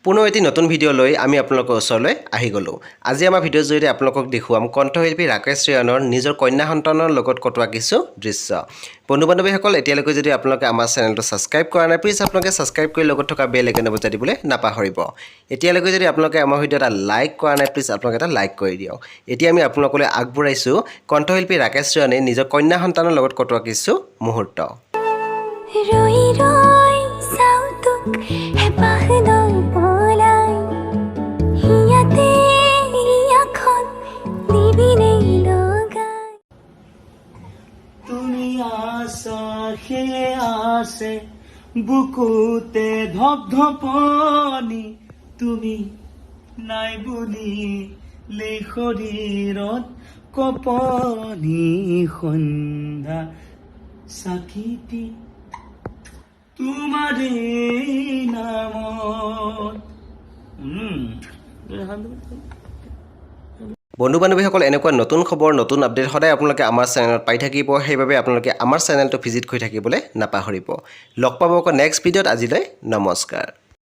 পুনৰ এটি নতুন ভিডিঅ' লৈ আমি আপোনালোকৰ ওচৰলৈ আহি গ'লোঁ। আজি আমাৰ ভিডিঅ'ৰ জৰিয়তে আপোনালোকক দেখুৱাম কণ্ঠশিল্পী ৰাকেশ ৰিয়ানৰ নিজৰ কন্যা সন্তানৰ লগত কটোৱা কিছু দৃশ্য। বন্ধু-বান্ধৱীসকল, এতিয়ালৈকে যদি আপোনালোকে আমাৰ চেনেলটো ছাবস্ক্ৰাইব কৰা নাই, প্লিজ আপোনালোকে ছাবস্ক্ৰাইব কৰি লগত থকা বেল আইকন বজাই দিবলৈ নাপাহৰিব। এতিয়ালৈকে যদি আপোনালোকে আমাৰ ভিডিঅ' এটা লাইক কৰা নাই, প্লিজ আপোনালোকে এটা লাইক কৰি দিয়ক। এতিয়া আমি আপোনালোকলৈ আগবঢ়াইছোঁ কণ্ঠশিল্পী ৰাকেশ ৰিয়ানে নিজৰ কন্যা সন্তানৰ লগত কটোৱা কিছু মুহূৰ্ত। আছে বুকুতে ধপধপনি তুমি নাই বুলি শৰীৰত কপনি সন্ধ্যা চাকিটি তোমাৰে নামত। বন্ধু-বান্ধৱীসকল, এনেকুৱা নতুন খবৰ, নতুন আপডেট সদায় আপোনালোকে আমাৰ চেনেলত পাই থাকিব। সেইবাবে আপোনালোকে আমাৰ চেনেলটো ভিজিট কৰি থাকিবলৈ নাপাহৰিব। লগ পাব আকৌ নেক্সট ভিডিঅ'ত। আজিলৈ নমস্কাৰ।